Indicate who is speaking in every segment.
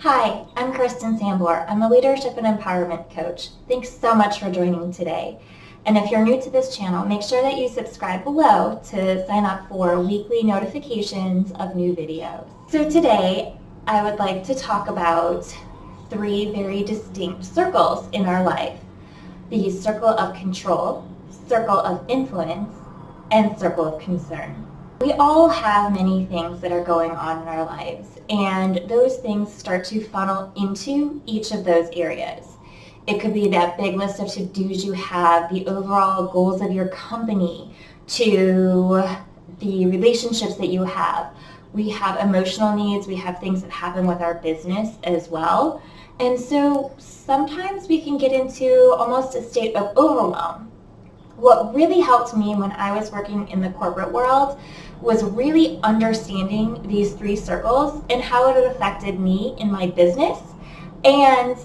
Speaker 1: Hi, I'm Christin. I'm a leadership and empowerment coach. Thanks so much for joining today. And if you're new to this channel, make sure that you subscribe below to sign up for weekly notifications of new videos. So today, I would like to talk about three very distinct circles in our life. The circle of control, circle of influence, and circle of concern. We all have many things that are going on in our lives, and those things start to funnel into each of those areas. It could be that big list of to-dos you have, the overall goals of your company, to the relationships that you have. We have emotional needs, we have things that happen with our business as well. And so sometimes we can get into almost a state of overwhelm. What really helped me when I was working in the corporate world was really understanding these three circles and how it had affected me in my business and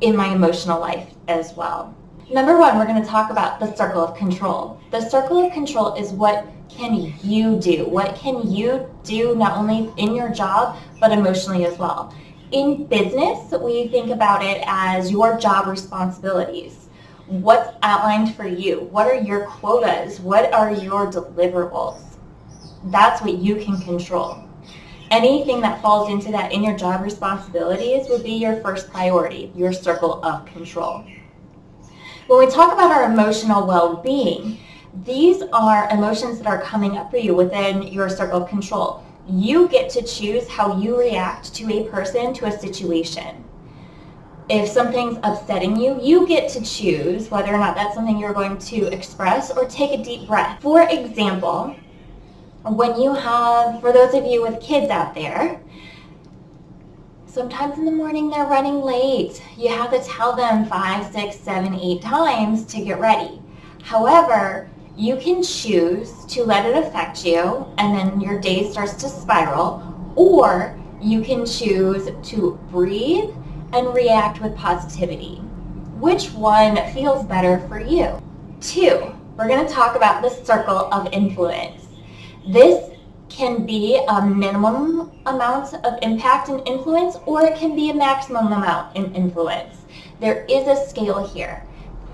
Speaker 1: in my emotional life as well. Number one, we're going to talk about the circle of control. The circle of control is what can you do? What can you do not only in your job, but emotionally as well? In business, we think about it as your job responsibilities. What's outlined for you? What are your quotas? What are your deliverables? That's what you can control. Anything that falls into that in your job responsibilities would be your first priority, your circle of control. When we talk about our emotional well-being, these are emotions that are coming up for you within your circle of control. You get to choose how you react to a person, to a situation. If something's upsetting you, you get to choose whether or not that's something you're going to express or take a deep breath. For example, when you have, for those of you with kids out there, sometimes in the morning they're running late. You have to tell them 5, 6, 7, 8 times to get ready. However, you can choose to let it affect you and then your day starts to spiral, or you can choose to breathe and react with positivity. Which one feels better for you? 2, we're going to talk about the circle of influence. This can be a minimum amount of impact and influence, or it can be a maximum amount in influence. There is a scale here.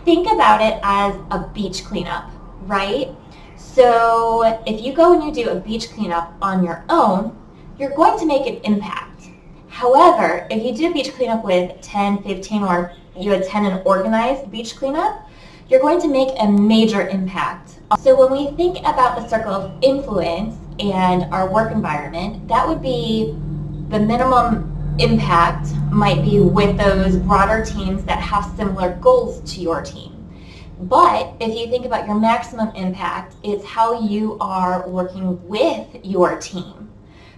Speaker 1: Think about it as a beach cleanup, right? So if you go and you do a beach cleanup on your own, you're going to make an impact. However, if you do a beach cleanup with 10, 15, or you attend an organized beach cleanup, you're going to make a major impact. So when we think about the circle of influence and our work environment, that would be the minimum impact might be with those broader teams that have similar goals to your team. But if you think about your maximum impact, it's how you are working with your team.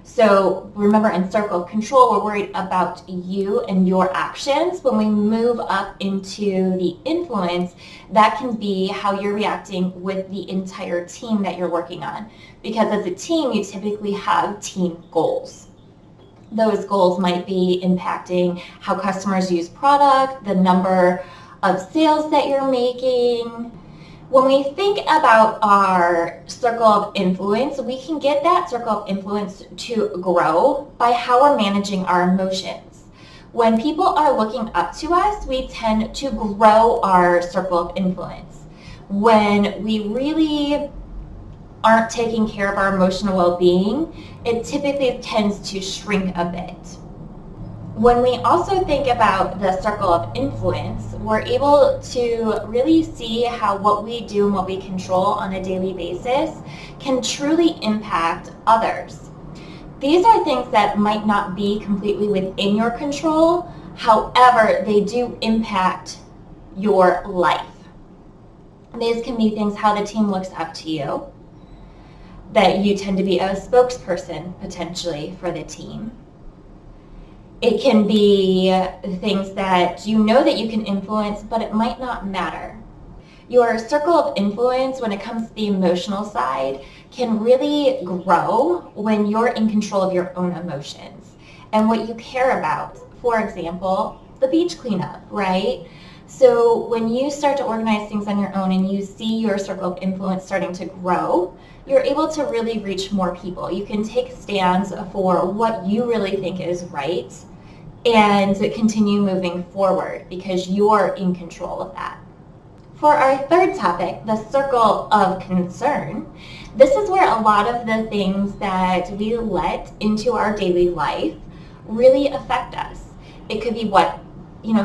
Speaker 1: So remember, in circle of control, we're worried about you and your actions. When we move up into the influence, that can be how you're reacting with the entire team that you're working on. Because as a team, you typically have team goals. Those goals might be impacting how customers use product, the number of sales that you're making. When we think about our circle of influence, we can get that circle of influence to grow by how we're managing our emotions. When people are looking up to us, we tend to grow our circle of influence. When we really aren't taking care of our emotional well-being, it typically tends to shrink a bit. When we also think about the circle of influence, we're able to really see how what we do and what we control on a daily basis can truly impact others. These are things that might not be completely within your control, however, they do impact your life. These can be things how the team looks up to you, that you tend to be a spokesperson potentially for the team. It can be things that you know that you can influence, but it might not matter. Your circle of influence when it comes to the emotional side can really grow when you're in control of your own emotions and what you care about. For example, the beach cleanup, right? So when you start to organize things on your own and you see your circle of influence starting to grow, you're able to really reach more people. You can take stands for what you really think is right and continue moving forward because you're in control of that. For our third topic, the circle of concern, this is where a lot of the things that we let into our daily life really affect us. It could be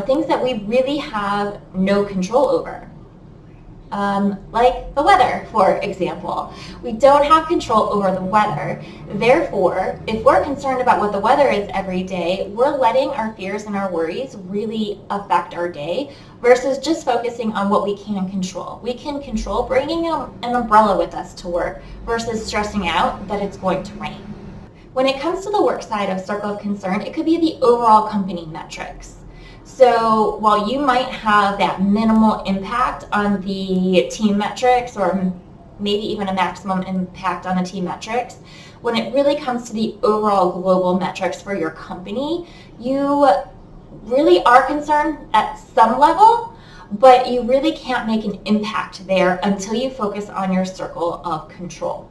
Speaker 1: things that we really have no control over. Like the weather, for example. We don't have control over the weather. Therefore, if we're concerned about what the weather is every day, we're letting our fears and our worries really affect our day versus just focusing on what we can control. We can control bringing an umbrella with us to work versus stressing out that it's going to rain. When it comes to the work side of circle of concern, it could be the overall company metrics. So while you might have that minimal impact on the team metrics or maybe even a maximum impact on the team metrics, when it really comes to the overall global metrics for your company, you really are concerned at some level, but you really can't make an impact there until you focus on your circle of control.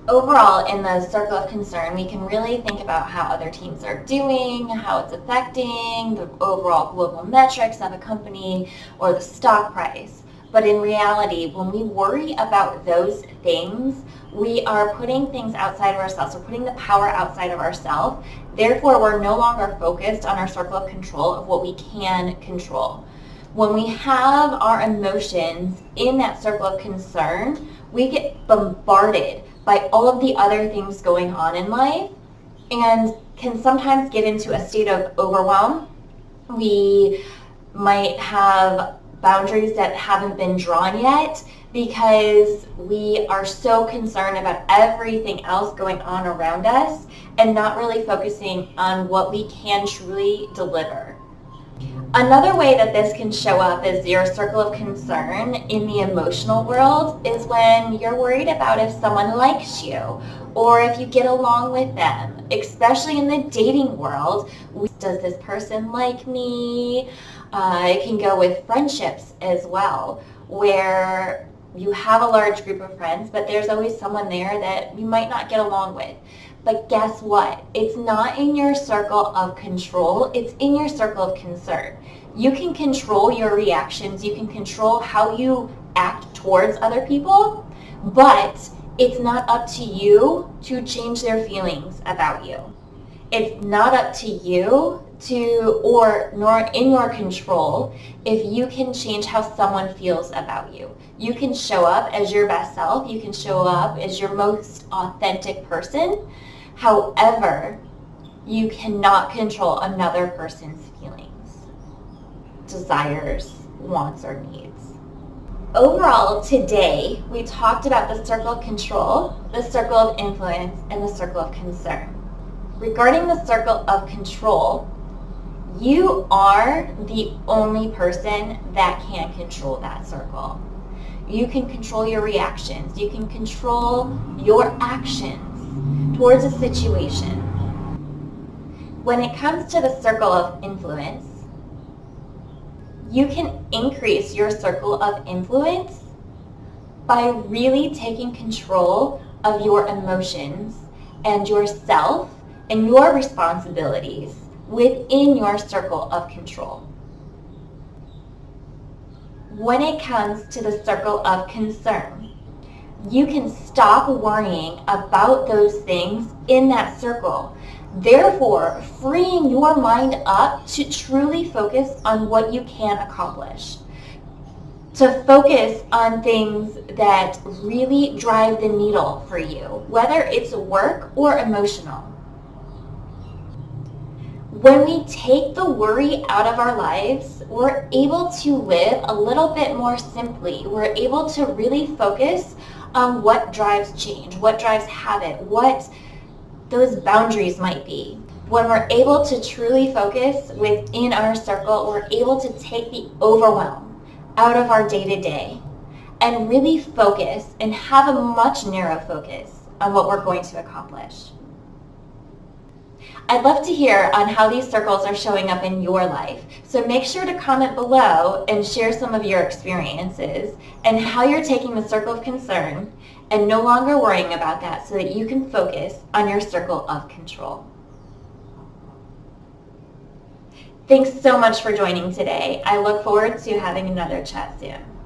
Speaker 1: Overall, in the circle of concern, we can really think about how other teams are doing, how it's affecting the overall global metrics of a company or the stock price. But in reality, when we worry about those things, we are putting things outside of ourselves. We're putting the power outside of ourselves. Therefore, we're no longer focused on our circle of control of what we can control. When we have our emotions in that circle of concern, we get bombarded by all of the other things going on in life and can sometimes get into a state of overwhelm. We might have boundaries that haven't been drawn yet because we are so concerned about everything else going on around us and not really focusing on what we can truly deliver. Another way that this can show up as your circle of concern in the emotional world is when you're worried about if someone likes you or if you get along with them, especially in the dating world. Does this person like me? It can go with friendships as well, where you have a large group of friends, but there's always someone there that you might not get along with. But guess what? It's not in your circle of control. It's in your circle of concern. You can control your reactions. You can control how you act towards other people, but it's not up to you to change their feelings about you. It's not up to you nor in your control if you can change how someone feels about you. You can show up as your best self. You can show up as your most authentic person. However, you cannot control another person's feelings, desires, wants, or needs. Overall, today, we talked about the circle of control, the circle of influence, and the circle of concern. Regarding the circle of control, you are the only person that can control that circle. You can control your reactions. You can control your actions towards a situation. When it comes to the circle of influence, you can increase your circle of influence by really taking control of your emotions and yourself and your responsibilities within your circle of control. When it comes to the circle of concern, you can stop worrying about those things in that circle, therefore freeing your mind up to truly focus on what you can accomplish, to focus on things that really drive the needle for you, whether it's work or emotional. When we take the worry out of our lives, we're able to live a little bit more simply. We're able to really focus on what drives change, what drives habit, what those boundaries might be. When we're able to truly focus within our circle, we're able to take the overwhelm out of our day-to-day and really focus and have a much narrow focus on what we're going to accomplish. I'd love to hear on how these circles are showing up in your life. So make sure to comment below and share some of your experiences and how you're taking the circle of concern and no longer worrying about that so that you can focus on your circle of control. Thanks so much for joining today. I look forward to having another chat soon.